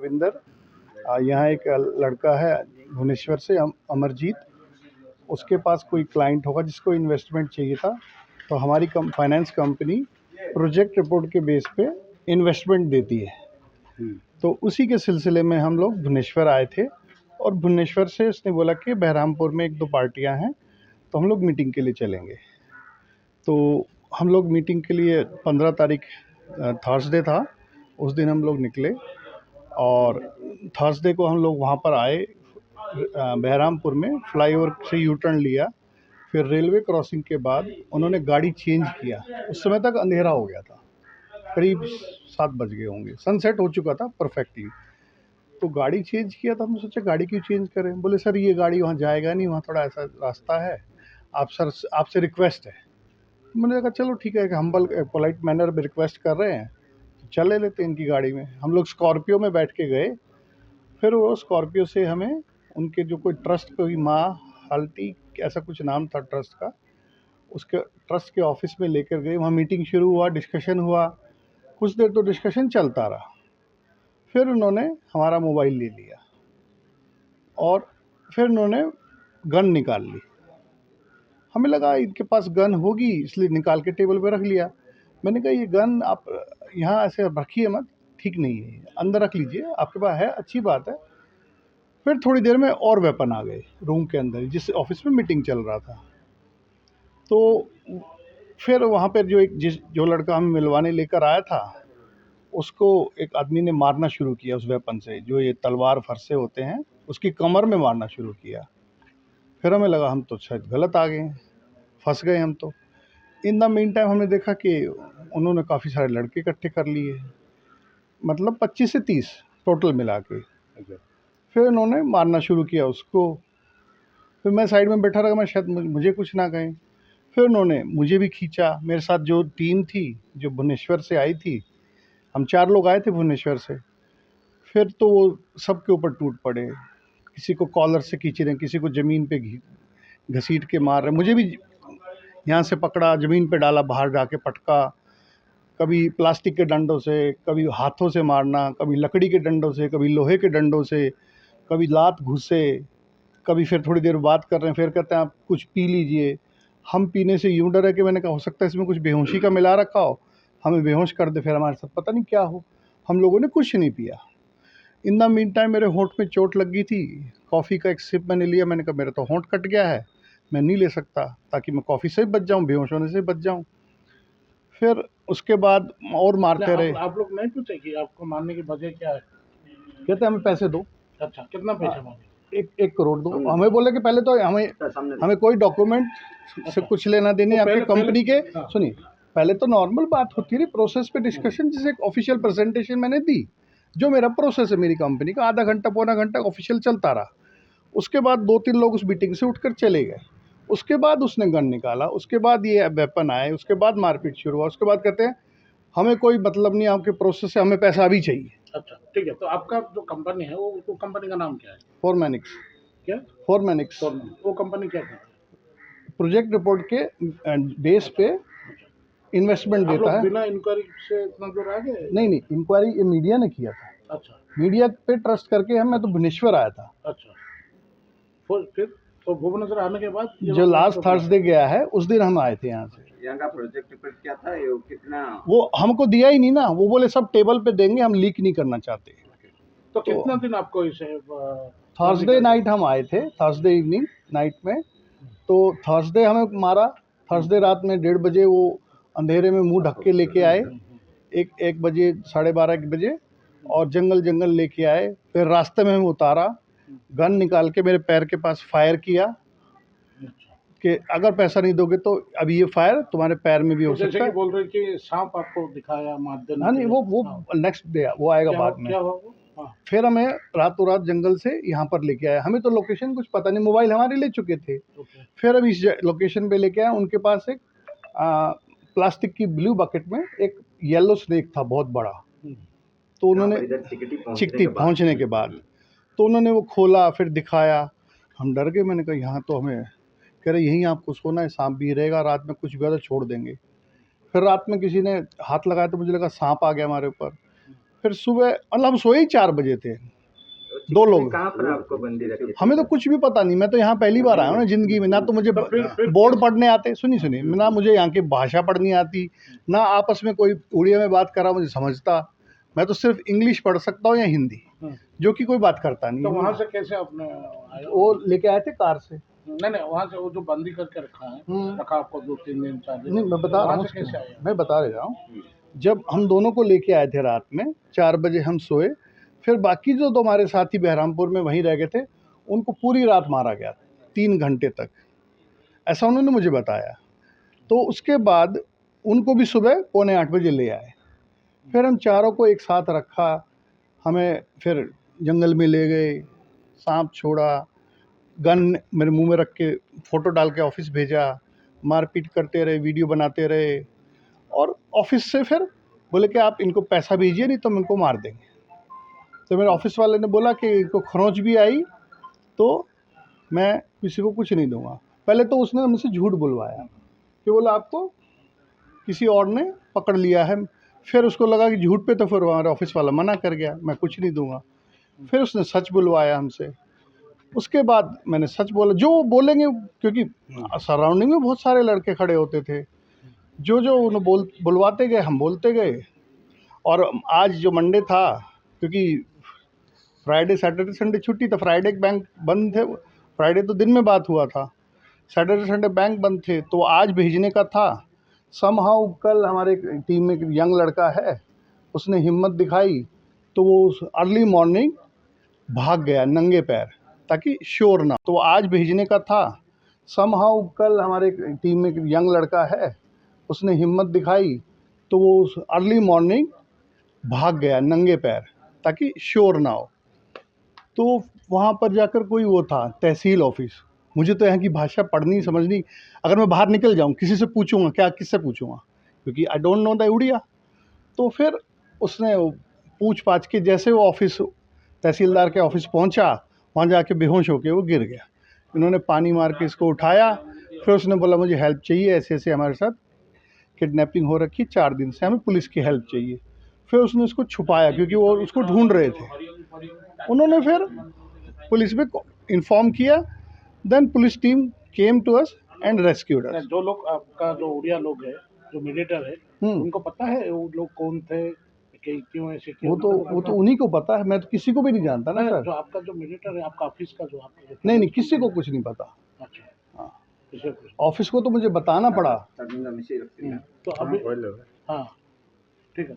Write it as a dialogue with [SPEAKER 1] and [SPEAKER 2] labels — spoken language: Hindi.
[SPEAKER 1] रविंदर। यहाँ एक लड़का है भुवनेश्वर से अमरजीत, उसके पास कोई क्लाइंट होगा जिसको इन्वेस्टमेंट चाहिए था, तो हमारी फाइनेंस कंपनी प्रोजेक्ट रिपोर्ट के बेस पे इन्वेस्टमेंट देती है। तो उसी के सिलसिले में हम लोग भुवनेश्वर आए थे, और भुवनेश्वर से उसने बोला कि बहरामपुर में 1-2 पार्टियां हैं, तो हम लोग मीटिंग के लिए चलेंगे। तो हम लोग मीटिंग के लिए 15 तारीख थर्सडे था, उस दिन हम लोग निकले, और थर्सडे को हम लोग वहाँ पर आए बहरामपुर में, फ्लाईओवर से यू टर्न लिया, फिर रेलवे क्रॉसिंग के बाद उन्होंने गाड़ी चेंज किया। उस समय तक अंधेरा हो गया था, करीब 7 बज गए होंगे, सनसेट हो चुका था परफेक्टली। तो गाड़ी चेंज किया, तो हमने सोचा गाड़ी क्यों चेंज करें। बोले सर ये गाड़ी वहाँ जाएगा नहीं, वहाँ थोड़ा ऐसा रास्ता है, आप सर आपसे रिक्वेस्ट है। मैंने कहा चलो ठीक है, कि हम्बल पोलाइट मैनर में रिक्वेस्ट कर रहे हैं, तो चले लेते हैं इनकी गाड़ी में। हम लोग स्कॉर्पियो में बैठ के गए, फिर वो स्कॉर्पियो से हमें उनके जो कोई ट्रस्ट, कोई माँ हाल्टी ऐसा कुछ नाम था ट्रस्ट का, उसके ट्रस्ट के ऑफिस में लेकर गए। वहाँ मीटिंग शुरू हुआ, डिस्कशन हुआ, कुछ देर तो डिस्कशन चलता रहा। फिर उन्होंने हमारा मोबाइल ले लिया, और फिर उन्होंने गन निकाल ली। हमें लगा इनके पास गन होगी, इसलिए निकाल के टेबल पे रख लिया। मैंने कहा ये गन आप यहाँ ऐसे रखिए मत, ठीक नहीं है, अंदर रख लीजिए, आपके पास है अच्छी बात है। फिर थोड़ी देर में और वेपन आ गए रूम के अंदर, जिस ऑफिस में मीटिंग चल रहा था। तो फिर वहाँ पर जो लड़का हमें मिलवाने लेकर आया था, उसको एक आदमी ने मारना शुरू किया उस वेपन से, जो ये तलवार फरसे होते हैं, उसकी कमर में मारना शुरू किया। फिर हमें लगा हम तो शायद गलत आ गए, फंस गए हम तो। इन द मीन टाइम हमने देखा कि उन्होंने काफ़ी सारे लड़के इकट्ठे कर लिए, मतलब 25 से 30 टोटल मिला के। फिर उन्होंने मारना शुरू किया उसको। फिर मैं साइड में बैठा रहा, मैं शायद मुझे कुछ ना कहें। फिर उन्होंने मुझे भी खींचा, मेरे साथ जो टीम थी जो भुवनेश्वर से आई थी, हम 4 लोग आए थे भुवनेश्वर से। फिर तो वो सबके ऊपर टूट पड़े, किसी को कॉलर से खींच रहे हैं, किसी को ज़मीन पे घसीट के मार रहे हैं। मुझे भी यहाँ से पकड़ा, ज़मीन पे डाला, बाहर जाके पटका, कभी प्लास्टिक के डंडों से, कभी हाथों से मारना, कभी लकड़ी के डंडों से, कभी लोहे के डंडों से, कभी लात घुसे, कभी फिर थोड़ी देर बात कर रहे हैं, फिर कहते हैं आप कुछ पी लीजिए। हम पीने से यूँ डरे कि मैंने कहा हो सकता है इसमें कुछ बेहोशी का मिला रखा हो, हमें बेहोश कर दे, फिर हमारे साथ पता नहीं क्या हो। हम लोगों ने कुछ नहीं पिया। इन द मीन टाइम मेरे होंठ में चोट लग गई थी, कॉफ़ी का एक सिप मैंने लिया, मैंने कहा मेरा तो होंठ कट गया है, मैं नहीं ले सकता, ताकि मैं कॉफ़ी से ही बच जाऊँ, बेहोश होने से बच जाऊँ। फिर उसके बाद और मारते रहे।
[SPEAKER 2] आप लोग नहीं पूछे कि आपको मारने की वजह क्या है?
[SPEAKER 1] कहते हमें पैसे दो।
[SPEAKER 2] अच्छा, कितना पैसा मांगे?
[SPEAKER 1] 1 करोड़ दो। हमें बोले कि पहले तो हमें कोई डॉक्यूमेंट से कुछ लेना देने आपके कंपनी के। सुनिए, पहले तो नॉर्मल बात होती है, प्रोसेस पे डिस्कशन, जिसे एक ऑफिशियल प्रेजेंटेशन मैंने दी, जो मेरा प्रोसेस है मेरी कंपनी का, आधा घंटा पौना घंटा ऑफिशियल चलता रहा। उसके बाद 2-3 लोग उस मीटिंग से उठकर चले गए। उसके बाद उसने गन निकाला, उसके बाद ये वेपन आए, उसके बाद मारपीट शुरू हुआ। उसके बाद कहते हैं हमें कोई मतलब नहीं आपके प्रोसेस से, हमें पैसा अभी चाहिए।
[SPEAKER 2] अच्छा, ठीक है। तो आपका जो कंपनी है वो कंपनी का नाम क्या है?
[SPEAKER 1] फॉर्मेनिक्स।
[SPEAKER 2] क्या?
[SPEAKER 1] फॉर्मेनिक्स।
[SPEAKER 2] वो कंपनी क्या करती है?
[SPEAKER 1] प्रोजेक्ट रिपोर्ट के बेस पे इन्वेस्टमेंट देता है।
[SPEAKER 2] बिना इंक्वायरी से इतना दूर आ गए?
[SPEAKER 1] नहीं, इंक्वायरी ये मीडिया ने किया था।
[SPEAKER 2] अच्छा,
[SPEAKER 1] मीडिया पे ट्रस्ट करके मैं तो भुवनेश्वर आया था।
[SPEAKER 2] अच्छा, फिर तो भुवनेश्वर आने के बाद
[SPEAKER 1] जो लास्ट थर्सडे गया है, उस दिन हम आए थे यहाँ से।
[SPEAKER 3] यहाँ का प्रोजेक्ट रिपोर्ट क्या था, ये कितना?
[SPEAKER 1] वो हमको दिया ही नहीं ना, वो बोले सब टेबल पे देंगे, हम लीक नहीं करना चाहते।
[SPEAKER 2] तो कितना दिन आपको इसे?
[SPEAKER 1] थर्सडे नाइट हम आए थे, थर्सडे इवनिंग नाइट में। तो थर्सडे हमें मारा, थर्सडे रात में 1:30 बजे वो अंधेरे में मुंह ढक के लेके आए, 1 बजे, 12:30 1 बजे, और जंगल लेके आए। फिर रास्ते में हमें उतारा, गन निकाल के मेरे पैर के पास फायर किया कि अगर पैसा नहीं दोगे तो अभी ये फायर तुम्हारे पैर में भी हो सकता है।
[SPEAKER 2] बोल रहे कि सांप आपको दिखाया मार देने।
[SPEAKER 1] हाँ, नहीं, वो नेक्स्ट डे वो आएगा बाद में।
[SPEAKER 2] क्या हुआ?
[SPEAKER 1] फिर हमें रातों रात जंगल से यहाँ पर लेके आया। हमें तो लोकेशन कुछ पता नहीं, मोबाइल हमारे ले चुके थे। फिर हम इस लोकेशन पे लेके आए। उनके पास एक प्लास्टिक की ब्लू बकेट में एक येलो स्नेक था बहुत बड़ा। तो उन्होंने चिकटी पहुँचने के बाद तो उन्होंने वो खोला, फिर दिखाया। हम डर गए। मैंने कहा यहाँ तो हमें, कह रहे यहीं आपको सोना है, सांप भी रहेगा, रात में कुछ भी हुआ तो छोड़ देंगे। फिर रात में किसी ने हाथ लगाया तो मुझे लगा सांप आ गया हमारे ऊपर। फिर सुबह मतलब हम सोए ही 4 बजे थे। 2 लोग।
[SPEAKER 3] कहाँ पर आपको बंदी रखे थे?
[SPEAKER 1] हमें तो कुछ भी पता नहीं, मैं तो यहाँ पहली बार आया हूँ ना ज़िंदगी में। ना तो मुझे बोर्ड पढ़ने आते, सुनिए ना मुझे यहाँ की भाषा पढ़नी आती, ना आपस में कोई उड़िया में बात कर रहा मुझे समझता। मैं तो सिर्फ इंग्लिश पढ़ सकता हूँ या हिंदी, जो कि कोई बात करता नहीं।
[SPEAKER 2] तो वहाँ से कैसे आपने आए?
[SPEAKER 1] वो लेके आए थे कार से।
[SPEAKER 2] नहीं, वहाँ से वो जो बंदी करके रखा आपको 2-3 दिन 4 दिन,
[SPEAKER 1] नहीं, मैं बता रहा
[SPEAKER 2] वहाँ
[SPEAKER 1] हूँ,
[SPEAKER 2] से कैसे आए?
[SPEAKER 1] मैं बता रहा हूँ। जब हम दोनों को लेके आए थे रात में 4 बजे हम सोए, फिर बाकी जो तो हमारे साथी बहरामपुर में वहीं रह गए थे, उनको पूरी रात मारा गया 3 घंटे तक, ऐसा उन्होंने मुझे बताया। तो उसके बाद उनको भी सुबह 7:45 बजे ले आए। फिर हम चारों को एक साथ रखा, हमें फिर जंगल में ले गए, सांप छोड़ा, गन मेरे मुंह में रख के फ़ोटो डाल के ऑफिस भेजा, मारपीट करते रहे, वीडियो बनाते रहे। और ऑफिस से फिर बोले कि आप इनको पैसा भेजिए, नहीं तो हम इनको मार देंगे। तो मेरे ऑफिस वाले ने बोला कि इनको खरोंच भी आई तो मैं किसी को कुछ नहीं दूंगा। पहले तो उसने मुझसे झूठ बुलवाया कि बोला आपको किसी और ने पकड़ लिया है। फिर उसको लगा कि झूठ पे, तो फिर हमारा ऑफिस वाला मना कर गया, मैं कुछ नहीं दूंगा। फिर उसने सच बुलवाया हमसे। उसके बाद मैंने सच बोला, जो वो बोलेंगे, क्योंकि सराउंडिंग में बहुत सारे लड़के खड़े होते थे, जो उन्हें बुलवाते गए, हम बोलते गए। और आज जो मंडे था, क्योंकि फ्राइडे सैटरडे संडे छुट्टी था, फ्राइडे बैंक बंद थे, फ्राइडे तो दिन में बात हुआ था, सैटरडे संडे बैंक बंद थे, तो आज भेजने का था। समहाउ कल हमारे टीम में एक यंग लड़का है, उसने हिम्मत दिखाई, तो वो अर्ली मॉर्निंग भाग गया नंगे पैर, ताकि शोर ना। तो आज भेजने का था। समहाउ कल हमारे टीम में एक यंग लड़का है, उसने हिम्मत दिखाई, तो वो अर्ली मॉर्निंग भाग गया नंगे पैर, ताकि शोर ना हो। तो वहाँ पर जाकर कोई वो था तहसील ऑफिस। मुझे तो यहाँ की भाषा पढ़नी समझनी, अगर मैं बाहर निकल जाऊँ किसी से पूछूंगा, क्या किससे पूछूंगा, क्योंकि I don't know the Odia. तो फिर उसने पूछ पाछ के जैसे वो ऑफिस, तहसीलदार के ऑफिस पहुँचा, वहाँ जाके बेहोश होके वो गिर गया। इन्होंने पानी मार के इसको उठाया। फिर उसने बोला मुझे हेल्प चाहिए, ऐसे ऐसे हमारे साथ किडनैपिंग हो रखी, 4 दिन से हमें पुलिस की हेल्प चाहिए। फिर उसने उसको छुपाया, क्योंकि वो उसको ढूंढ रहे थे। उन्होंने फिर पुलिस में इन्फॉर्म किया, then police team came to us and rescued us.
[SPEAKER 2] जो लोग आपका जो उड़िया लोग है, जो मीडिएटर है, उनको पता है वो लोग कौन थे, कि क्यों ऐसे किया?
[SPEAKER 1] वो तो उन्हीं को पता है, मैं तो किसी को भी नहीं जानता ना सर।
[SPEAKER 2] जो आपका जो मीडिएटर है, आपका ऑफिस का जो आपका
[SPEAKER 1] नहीं, किसी को कुछ नहीं पता।
[SPEAKER 2] अच्छा,
[SPEAKER 1] हाँ,
[SPEAKER 2] किसी को?
[SPEAKER 1] ऑफिस को तो मुझे बताना पड़ा।
[SPEAKER 3] तो अभी
[SPEAKER 2] तो अभी हाँ, ठीक है।